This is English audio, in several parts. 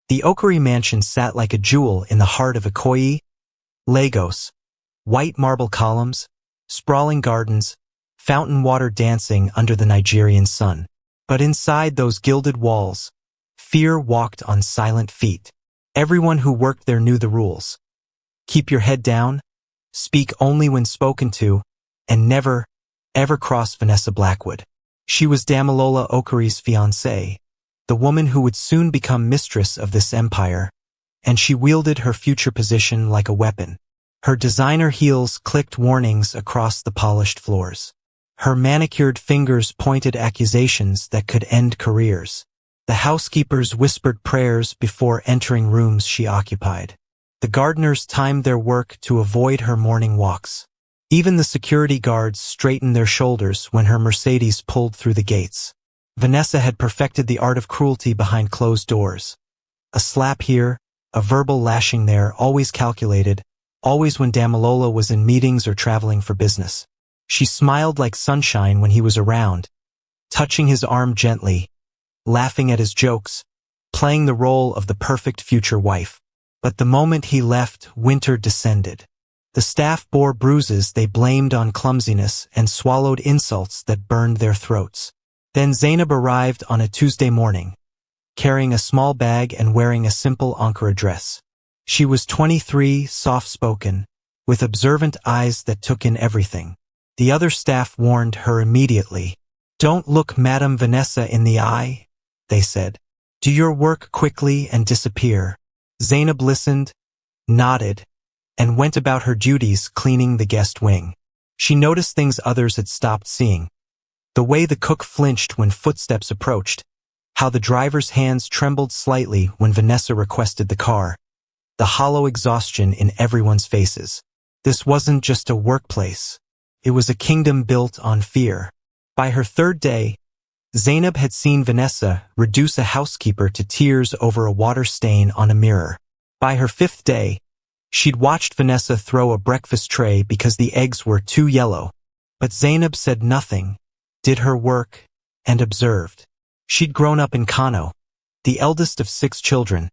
The Okari mansion sat like a jewel in the heart of Ikoyi, Lagos. White marble columns, sprawling gardens, fountain water dancing under the Nigerian sun. But inside those gilded walls, fear walked on silent feet. Everyone who worked there knew the rules. Keep your head down, speak only when spoken to, and never, ever cross Vanessa Blackwood. She was Damilola Okari's fiancée, the woman who would soon become mistress of this empire, and she wielded her future position like a weapon. Her designer heels clicked warnings across the polished floors. Her manicured fingers pointed accusations that could end careers. The housekeepers whispered prayers before entering rooms she occupied. The gardeners timed their work to avoid her morning walks. Even the security guards straightened their shoulders when her Mercedes pulled through the gates. Vanessa had perfected the art of cruelty behind closed doors. A slap here, a verbal lashing there, always calculated, always when Damilola was in meetings or traveling for business. She smiled like sunshine when he was around, touching his arm gently, laughing at his jokes, playing the role of the perfect future wife. But the moment he left, winter descended. The staff bore bruises they blamed on clumsiness and swallowed insults that burned their throats. Then Zainab arrived on a Tuesday morning, carrying a small bag and wearing a simple Ankara dress. She was 23, soft-spoken, with observant eyes that took in everything. The other staff warned her immediately. "Don't look Madame Vanessa in the eye," they said. "Do your work quickly and disappear." Zainab listened, nodded, and went about her duties cleaning the guest wing. She noticed things others had stopped seeing. The way the cook flinched when footsteps approached, how the driver's hands trembled slightly when Vanessa requested the car, the hollow exhaustion in everyone's faces. This wasn't just a workplace. It was a kingdom built on fear. By her third day, Zainab had seen Vanessa reduce a housekeeper to tears over a water stain on a mirror. By her fifth day, she'd watched Vanessa throw a breakfast tray because the eggs were too yellow. But Zainab said nothing, did her work, and observed. She'd grown up in Kano, the eldest of 6 children,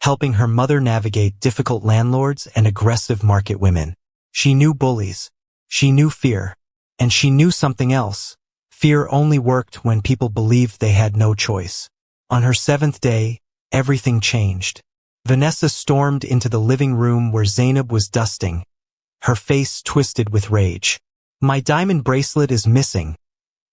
helping her mother navigate difficult landlords and aggressive market women. She knew bullies, she knew fear, and she knew something else. Fear only worked when people believed they had no choice. On her 7th day, everything changed. Vanessa stormed into the living room where Zainab was dusting, her face twisted with rage. "My diamond bracelet is missing,"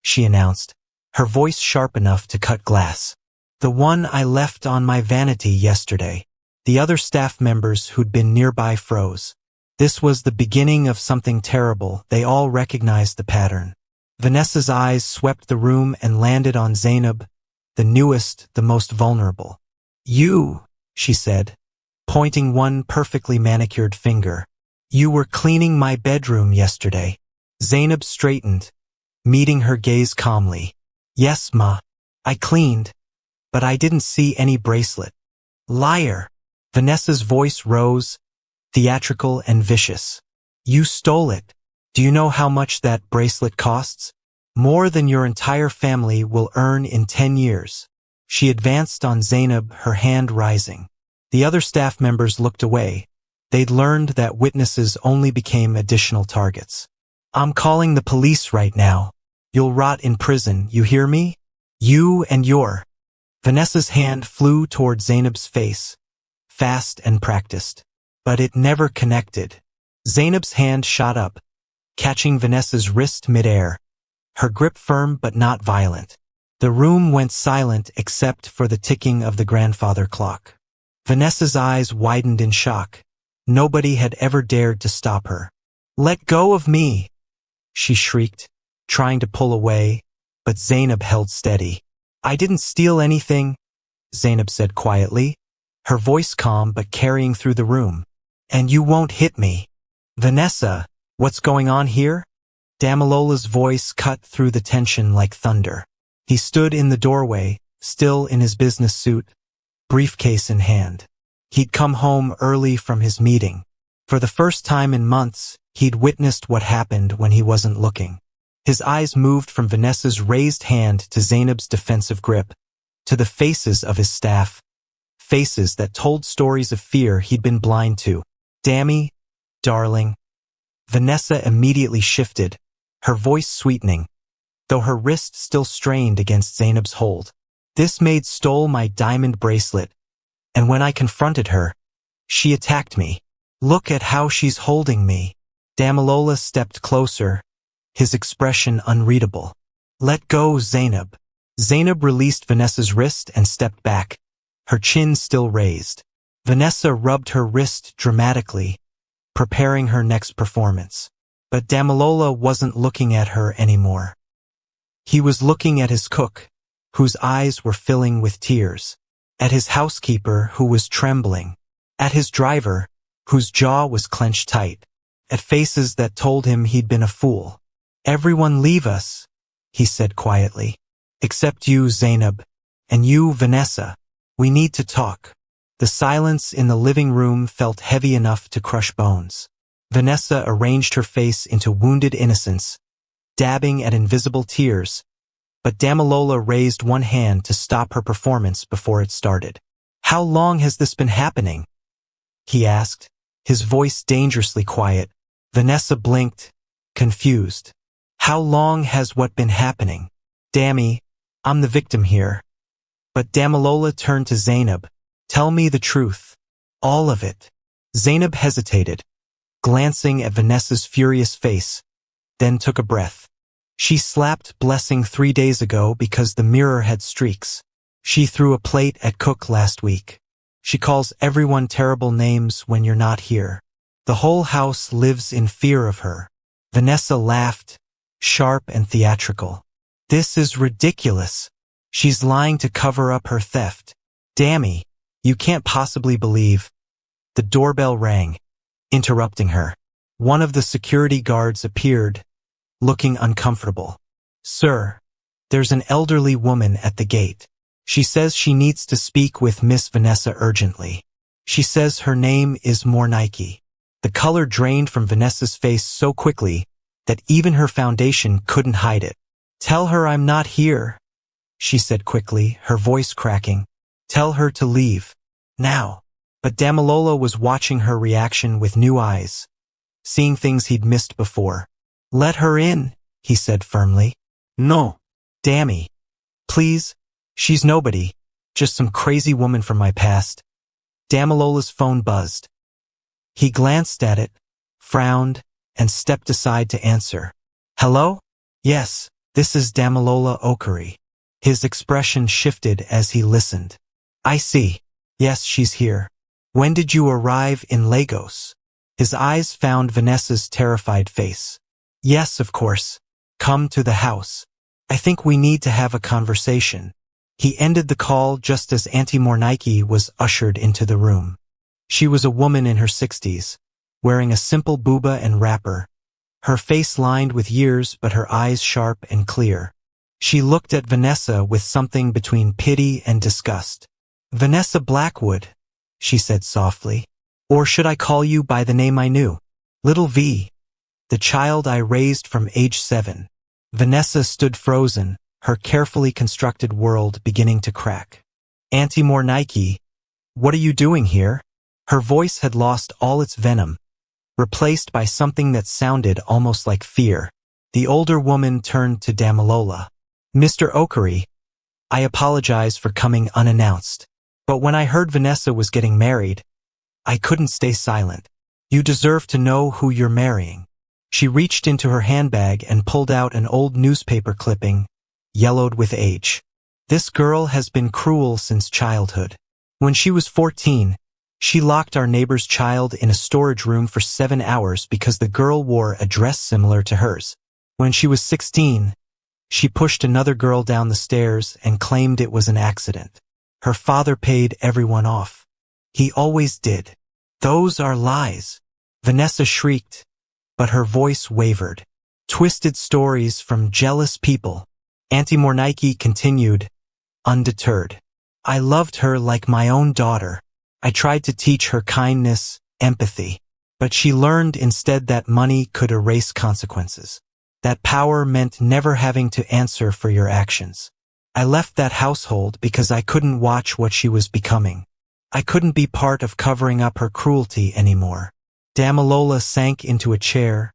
she announced, her voice sharp enough to cut glass. "The one I left on my vanity yesterday." The other staff members who'd been nearby froze. This was the beginning of something terrible. They all recognized the pattern. Vanessa's eyes swept the room and landed on Zainab, the newest, the most vulnerable. "You," she said, pointing one perfectly manicured finger. "You were cleaning my bedroom yesterday." Zainab straightened, meeting her gaze calmly. "Yes, ma. I cleaned, but I didn't see any bracelet." "Liar!" Vanessa's voice rose, theatrical and vicious. "You stole it. Do you know how much that bracelet costs? More than your entire family will earn in 10 years. She advanced on Zainab, her hand rising. The other staff members looked away. They'd learned that witnesses only became additional targets. "I'm calling the police right now. You'll rot in prison, you hear me? You and your—" Vanessa's hand flew toward Zainab's face, fast and practiced. But it never connected. Zainab's hand shot up, catching Vanessa's wrist midair, her grip firm but not violent. The room went silent except for the ticking of the grandfather clock. Vanessa's eyes widened in shock. Nobody had ever dared to stop her. "Let go of me!" she shrieked, trying to pull away, but Zainab held steady. "I didn't steal anything," Zainab said quietly, her voice calm but carrying through the room. "And you won't hit me." "Vanessa, what's going on here?" Damilola's voice cut through the tension like thunder. He stood in the doorway, still in his business suit, briefcase in hand. He'd come home early from his meeting. For the first time in months, he'd witnessed what happened when he wasn't looking. His eyes moved from Vanessa's raised hand to Zainab's defensive grip, to the faces of his staff, faces that told stories of fear he'd been blind to. "Dammy, darling." Vanessa immediately shifted, her voice sweetening, though her wrist still strained against Zainab's hold. "This maid stole my diamond bracelet, and when I confronted her, she attacked me. Look at how she's holding me." Damilola stepped closer, his expression unreadable. "Let go, Zainab." Zainab released Vanessa's wrist and stepped back, her chin still raised. Vanessa rubbed her wrist dramatically, preparing her next performance. But Damilola wasn't looking at her anymore. He was looking at his cook, whose eyes were filling with tears, at his housekeeper, who was trembling, at his driver, whose jaw was clenched tight, at faces that told him he'd been a fool. "Everyone leave us," he said quietly. "Except you, Zainab, and you, Vanessa. We need to talk." The silence in the living room felt heavy enough to crush bones. Vanessa arranged her face into wounded innocence, dabbing at invisible tears, but Damilola raised one hand to stop her performance before it started. "How long has this been happening?" he asked, his voice dangerously quiet. Vanessa blinked, confused. "How long has what been happening?" "Dammy, I'm the victim here." But Damilola turned to Zainab. "Tell me the truth. All of it." Zainab hesitated, glancing at Vanessa's furious face, then took a breath. She slapped Blessing 3 days ago because the mirror had streaks. She threw a plate at Cook last week. She calls everyone terrible names when you're not here. The whole house lives in fear of her. Vanessa laughed, sharp and theatrical. "This is ridiculous. She's lying to cover up her theft. Dammy, you can't possibly believe." The doorbell rang, interrupting her. One of the security guards appeared, looking uncomfortable. "Sir, there's an elderly woman at the gate. She says she needs to speak with Miss Vanessa urgently. She says her name is Mornike." The color drained from Vanessa's face so quickly that even her foundation couldn't hide it. "Tell her I'm not here," she said quickly, her voice cracking. "Tell her to leave. Now." But Damilola was watching her reaction with new eyes, seeing things he'd missed before. "Let her in," he said firmly. "No." "Dammy. Please. She's nobody. Just some crazy woman from my past." Damilola's phone buzzed. He glanced at it, frowned, and stepped aside to answer. "Hello? Yes, this is Damilola Okari." His expression shifted as he listened. "I see. Yes, she's here. When did you arrive in Lagos?" His eyes found Vanessa's terrified face. "Yes, of course. Come to the house. I think we need to have a conversation." He ended the call just as Auntie Mornike was ushered into the room. She was a woman in her 60s, wearing a simple buba and wrapper, her face lined with years but her eyes sharp and clear. She looked at Vanessa with something between pity and disgust. "Vanessa Blackwood," she said softly. "Or should I call you by the name I knew? Little V, the child I raised from age 7. Vanessa stood frozen, her carefully constructed world beginning to crack. "Auntie Mornike, what are you doing here?" Her voice had lost all its venom, replaced by something that sounded almost like fear. The older woman turned to Damilola. "Mr. Okari, I apologize for coming unannounced. But when I heard Vanessa was getting married, I couldn't stay silent. You deserve to know who you're marrying." She reached into her handbag and pulled out an old newspaper clipping, yellowed with age. "This girl has been cruel since childhood. When she was 14, she locked our neighbor's child in a storage room for 7 hours because the girl wore a dress similar to hers. When she was 16, she pushed another girl down the stairs and claimed it was an accident. Her father paid everyone off. He always did." "Those are lies," Vanessa shrieked, but her voice wavered. "Twisted stories from jealous people." Auntie Mornike continued, undeterred. "I loved her like my own daughter. I tried to teach her kindness, empathy, but she learned instead that money could erase consequences. That power meant never having to answer for your actions. I left that household because I couldn't watch what she was becoming. I couldn't be part of covering up her cruelty anymore. Damilola sank into a chair,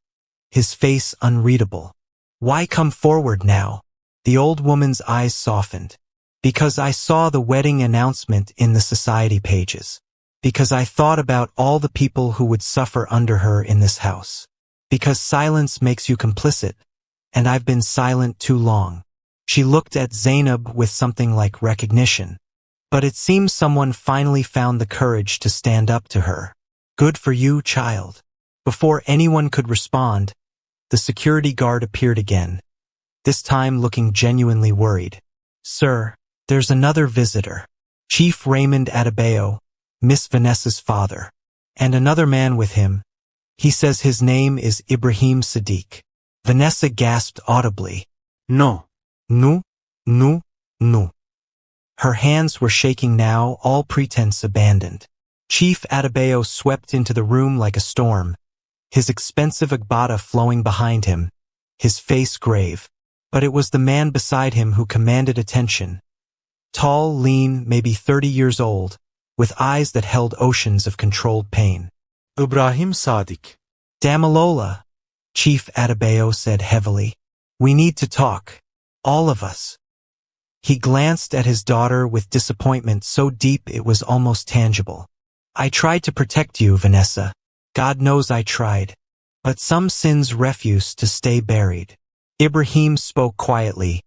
his face unreadable. Why come forward now? The old woman's eyes softened. Because I saw the wedding announcement in the society pages. Because I thought about all the people who would suffer under her in this house. Because silence makes you complicit, and I've been silent too long. She looked at Zainab with something like recognition. But it seems someone finally found the courage to stand up to her. Good for you, child. Before anyone could respond, the security guard appeared again, this time looking genuinely worried. Sir, there's another visitor. Chief Raymond Adebayo, Miss Vanessa's father. And another man with him. He says his name is Ibrahim Sadiq. Vanessa gasped audibly. No. No. No. No. Her hands were shaking now, all pretense abandoned. Chief Adebayo swept into the room like a storm, his expensive agbada flowing behind him, his face grave. But it was the man beside him who commanded attention. Tall, lean, maybe 30 years old, with eyes that held oceans of controlled pain. Ibrahim Sadiq. Damilola, Chief Adebayo said heavily. We need to talk. All of us. He glanced at his daughter with disappointment so deep it was almost tangible. I tried to protect you, Vanessa. God knows I tried. But some sins refuse to stay buried. Ibrahim spoke quietly,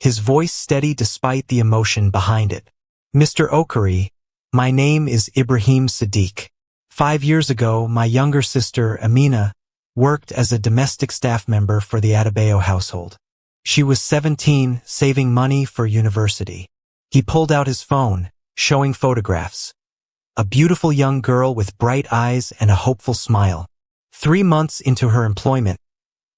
his voice steady despite the emotion behind it. Mr. Okari, my name is Ibrahim Sadiq. 5 years ago, my younger sister, Amina, worked as a domestic staff member for the Adebayo household. She was 17, saving money for university. He pulled out his phone, showing photographs. A beautiful young girl with bright eyes and a hopeful smile. 3 months into her employment,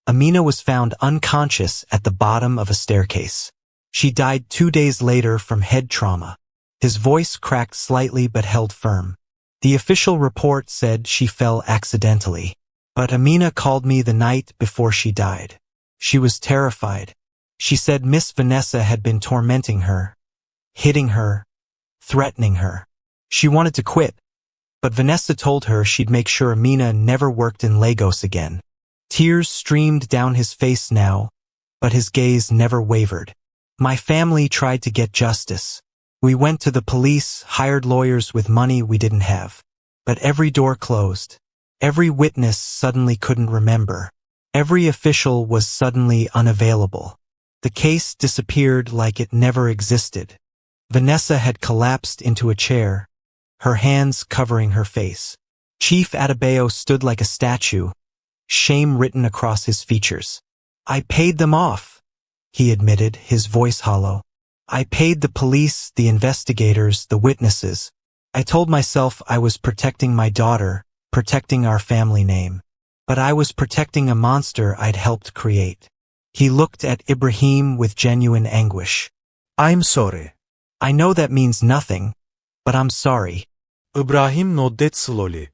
Amina was found unconscious at the bottom of a staircase. She died 2 days later from head trauma. His voice cracked slightly but held firm. The official report said she fell accidentally. But Amina called me the night before she died. She was terrified. She said Miss Vanessa had been tormenting her, hitting her, threatening her. She wanted to quit, but Vanessa told her she'd make sure Amina never worked in Lagos again. Tears streamed down his face now, but his gaze never wavered. My family tried to get justice. We went to the police, hired lawyers with money we didn't have. But every door closed. Every witness suddenly couldn't remember. Every official was suddenly unavailable. The case disappeared like it never existed. Vanessa had collapsed into a chair, her hands covering her face. Chief Adebayo stood like a statue, shame written across his features. I paid them off, he admitted, his voice hollow. I paid the police, the investigators, the witnesses. I told myself I was protecting my daughter, protecting our family name. But I was protecting a monster I'd helped create. He looked at Ibrahim with genuine anguish. I'm sorry. I know that means nothing, but I'm sorry. Ibrahim nodded slowly.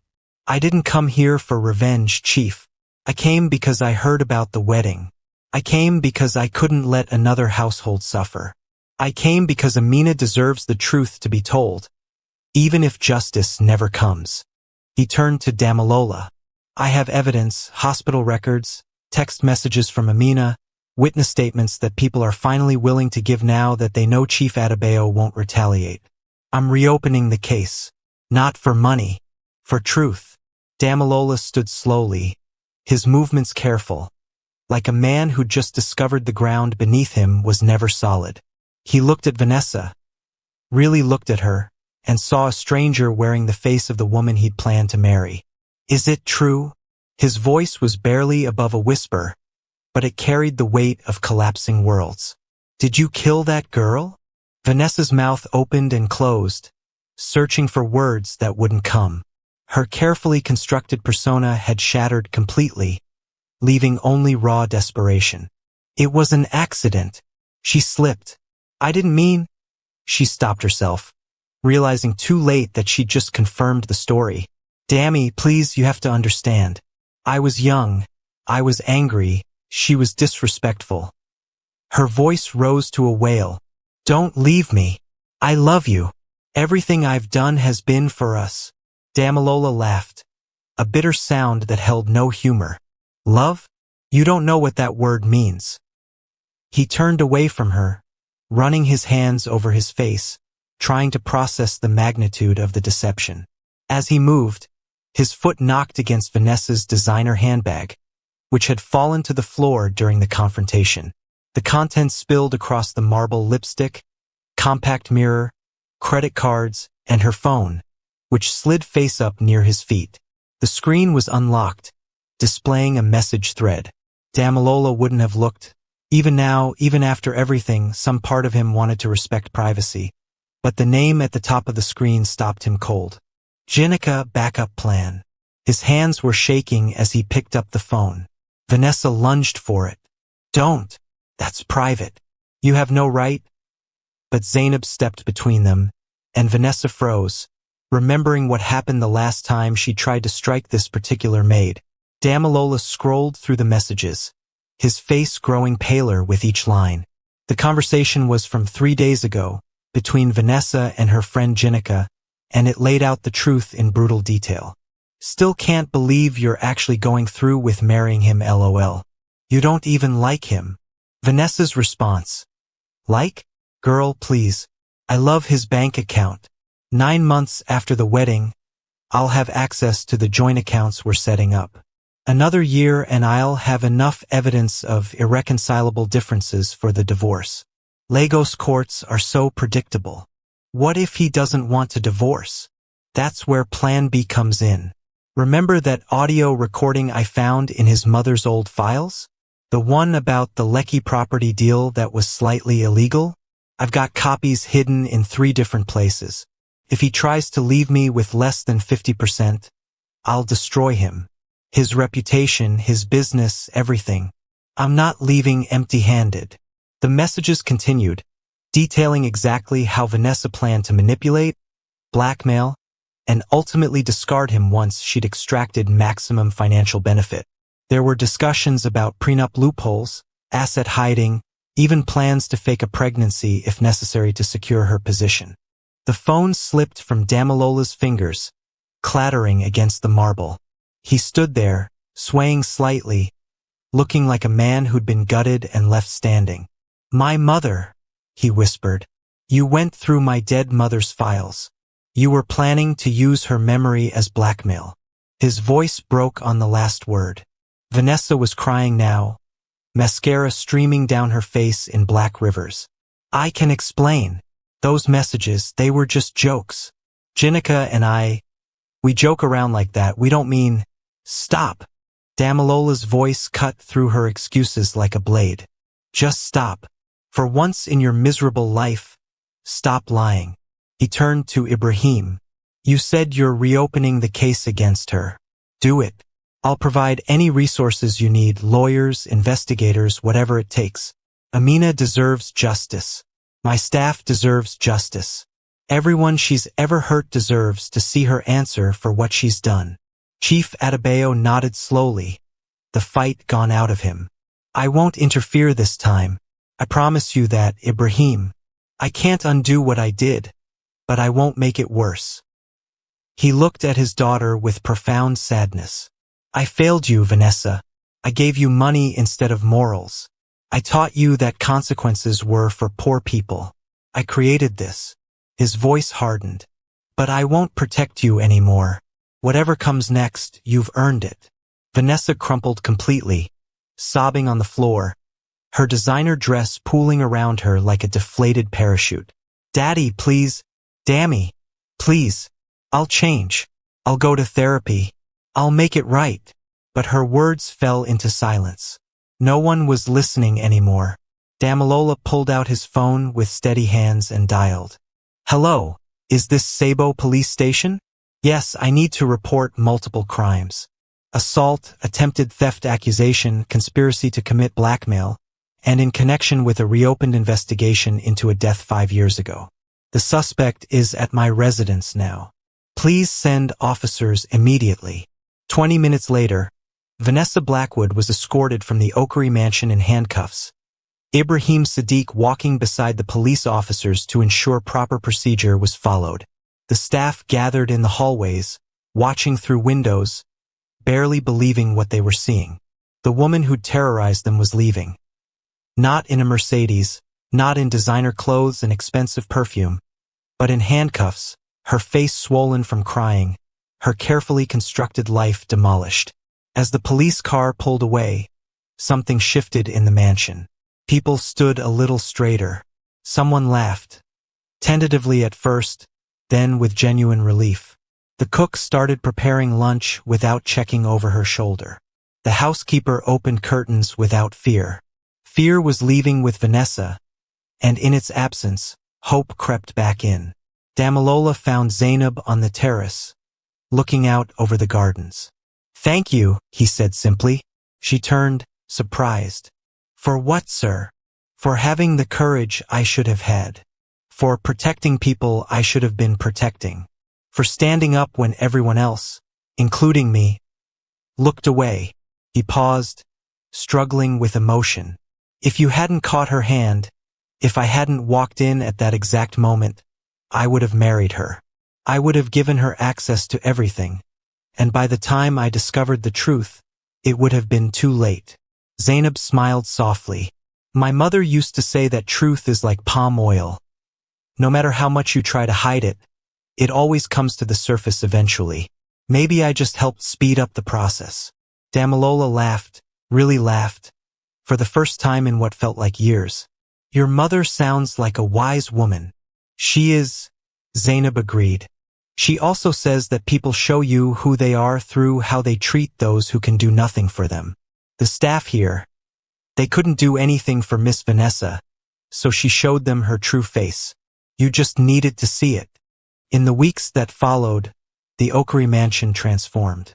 I didn't come here for revenge, Chief. I came because I heard about the wedding. I came because I couldn't let another household suffer. I came because Amina deserves the truth to be told, even if justice never comes. He turned to Damilola. I have evidence, hospital records, text messages from Amina, witness statements that people are finally willing to give now that they know Chief Adebayo won't retaliate. I'm reopening the case. Not for money, for truth. Damilola stood slowly, his movements careful, like a man who just discovered the ground beneath him was never solid. He looked at Vanessa, really looked at her, and saw a stranger wearing the face of the woman he'd planned to marry. Is it true? His voice was barely above a whisper, but it carried the weight of collapsing worlds. Did you kill that girl? Vanessa's mouth opened and closed, searching for words that wouldn't come. Her carefully constructed persona had shattered completely, leaving only raw desperation. It was an accident. She slipped. I didn't mean... She stopped herself, realizing too late that she'd just confirmed the story. Dammy, please, you have to understand. I was young. I was angry. She was disrespectful. Her voice rose to a wail. Don't leave me. I love you. Everything I've done has been for us. Damalola laughed, a bitter sound that held no humor. Love? You don't know what that word means. He turned away from her, running his hands over his face, trying to process the magnitude of the deception. As he moved, his foot knocked against Vanessa's designer handbag, which had fallen to the floor during the confrontation. The contents spilled across the marble lipstick, compact mirror, credit cards, and her phone, which slid face up near his feet. The screen was unlocked, displaying a message thread. Damalola wouldn't have looked. Even now, even after everything, some part of him wanted to respect privacy. But the name at the top of the screen stopped him cold. Jinica backup plan. His hands were shaking as he picked up the phone. Vanessa lunged for it. Don't. That's private. You have no right. But Zainab stepped between them, and Vanessa froze, remembering what happened the last time she tried to strike this particular maid. Damalola scrolled through the messages, his face growing paler with each line. The conversation was from 3 days ago, between Vanessa and her friend Jinica, and it laid out the truth in brutal detail. Still can't believe you're actually going through with marrying him, LOL. You don't even like him. Vanessa's response. Like? Girl, please. I love his bank account. 9 months after the wedding, I'll have access to the joint accounts we're setting up. Another year and I'll have enough evidence of irreconcilable differences for the divorce. Lagos courts are so predictable. What if he doesn't want to divorce? That's where Plan B comes in. Remember that audio recording I found in his mother's old files? The one about the Lekki property deal that was slightly illegal? I've got copies hidden in 3 different places. If he tries to leave me with less than 50%, I'll destroy him. His reputation, his business, everything. I'm not leaving empty-handed. The messages continued, detailing exactly how Vanessa planned to manipulate, blackmail, and ultimately discard him once she'd extracted maximum financial benefit. There were discussions about prenup loopholes, asset hiding, even plans to fake a pregnancy if necessary to secure her position. The phone slipped from Damalola's fingers, clattering against the marble. He stood there, swaying slightly, looking like a man who'd been gutted and left standing. My mother, he whispered. You went through my dead mother's files. You were planning to use her memory as blackmail. His voice broke on the last word. Vanessa was crying now, mascara streaming down her face in black rivers. I can explain. Those messages, they were just jokes. Jinica and we joke around like that. We don't mean... Stop. Damalola's voice cut through her excuses like a blade. Just stop. For once in your miserable life, stop lying. He turned to Ibrahim. You said you're reopening the case against her. Do it. I'll provide any resources you need, lawyers, investigators, whatever it takes. Amina deserves justice. My staff deserves justice. Everyone she's ever hurt deserves to see her answer for what she's done. Chief Adebayo nodded slowly, the fight gone out of him. I won't interfere this time. I promise you that, Ibrahim. I can't undo what I did, but I won't make it worse. He looked at his daughter with profound sadness. I failed you, Vanessa. I gave you money instead of morals. I taught you that consequences were for poor people. I created this. His voice hardened. But I won't protect you anymore. Whatever comes next, you've earned it. Vanessa crumpled completely, sobbing on the floor, her designer dress pooling around her like a deflated parachute. Daddy, please. Dammy, please. I'll change. I'll go to therapy. I'll make it right. But her words fell into silence. No one was listening anymore. Damalola pulled out his phone with steady hands and dialed. Hello, is this Sabo police station? Yes, I need to report multiple crimes. Assault, attempted theft accusation, conspiracy to commit blackmail, and in connection with a reopened investigation into a death 5 years ago. The suspect is at my residence now. Please send officers immediately. 20 minutes later, Vanessa Blackwood was escorted from the Oakery mansion in handcuffs, Ibrahim Sadiq walking beside the police officers to ensure proper procedure was followed. The staff gathered in the hallways, watching through windows, barely believing what they were seeing. The woman who'd terrorized them was leaving. Not in a Mercedes, not in designer clothes and expensive perfume, but in handcuffs, her face swollen from crying, her carefully constructed life demolished. As the police car pulled away, something shifted in the mansion. People stood a little straighter. Someone laughed. Tentatively at first, then with genuine relief. The cook started preparing lunch without checking over her shoulder. The housekeeper opened curtains without fear. Fear was leaving with Vanessa, and in its absence, hope crept back in. Damilola found Zainab on the terrace, looking out over the gardens. "Thank you," he said simply. She turned, surprised. "For what, sir?" "For having the courage I should have had. For protecting people I should have been protecting. For standing up when everyone else, including me, looked away." He paused, struggling with emotion. "If you hadn't caught her hand, if I hadn't walked in at that exact moment, I would have married her. I would have given her access to everything. And by the time I discovered the truth, it would have been too late." Zainab smiled softly. "My mother used to say that truth is like palm oil. No matter how much you try to hide it, it always comes to the surface eventually. Maybe I just helped speed up the process." Damilola laughed, really laughed, for the first time in what felt like years. "Your mother sounds like a wise woman." "She is," Zainab agreed. "She also says that people show you who they are through how they treat those who can do nothing for them. The staff here, they couldn't do anything for Miss Vanessa, so she showed them her true face. You just needed to see it." In the weeks that followed, the Okari mansion transformed.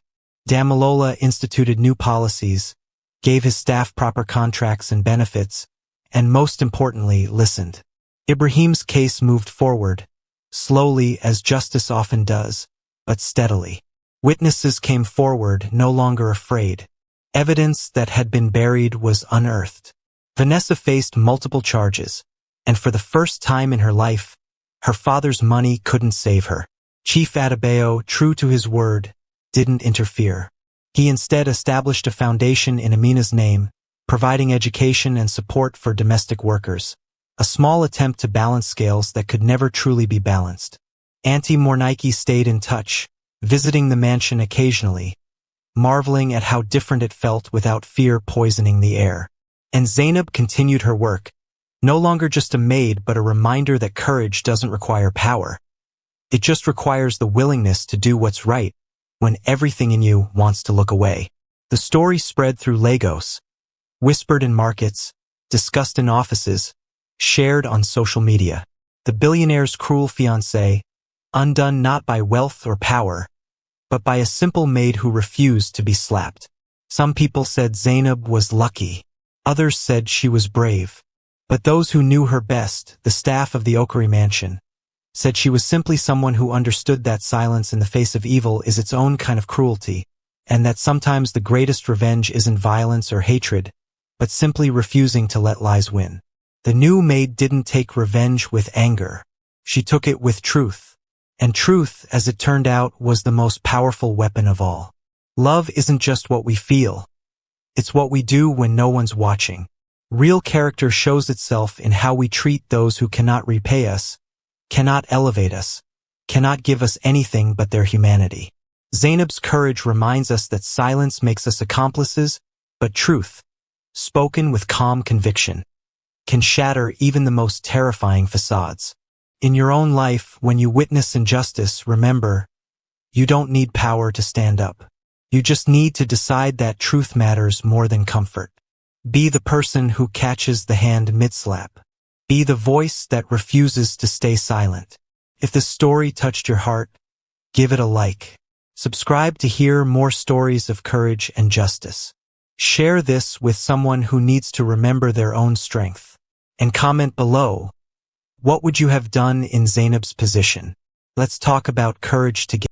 Damilola instituted new policies, gave his staff proper contracts and benefits, and most importantly, listened. Ibrahim's case moved forward, slowly as justice often does, but steadily. Witnesses came forward, no longer afraid. Evidence that had been buried was unearthed. Vanessa faced multiple charges, and for the first time in her life, her father's money couldn't save her. Chief Adebayo, true to his word, didn't interfere. He instead established a foundation in Amina's name, providing education and support for domestic workers. A small attempt to balance scales that could never truly be balanced. Auntie Mornike stayed in touch, visiting the mansion occasionally, marveling at how different it felt without fear poisoning the air. And Zainab continued her work, no longer just a maid but a reminder that courage doesn't require power. It just requires the willingness to do what's right when everything in you wants to look away. The story spread through Lagos, whispered in markets, discussed in offices, shared on social media. The billionaire's cruel fiancée, undone not by wealth or power, but by a simple maid who refused to be slapped. Some people said Zainab was lucky. Others said she was brave. But those who knew her best, the staff of the Okari mansion, said she was simply someone who understood that silence in the face of evil is its own kind of cruelty, and that sometimes the greatest revenge isn't violence or hatred, but simply refusing to let lies win. The new maid didn't take revenge with anger. She took it with truth. And truth, as it turned out, was the most powerful weapon of all. Love isn't just what we feel. It's what we do when no one's watching. Real character shows itself in how we treat those who cannot repay us, cannot elevate us, cannot give us anything but their humanity. Zainab's courage reminds us that silence makes us accomplices, but truth, spoken with calm conviction, can shatter even the most terrifying facades. In your own life, when you witness injustice, remember, you don't need power to stand up. You just need to decide that truth matters more than comfort. Be the person who catches the hand mid-slap. Be the voice that refuses to stay silent. If the story touched your heart, give it a like. Subscribe to hear more stories of courage and justice. Share this with someone who needs to remember their own strength. And comment below, what would you have done in Zainab's position? Let's talk about courage together.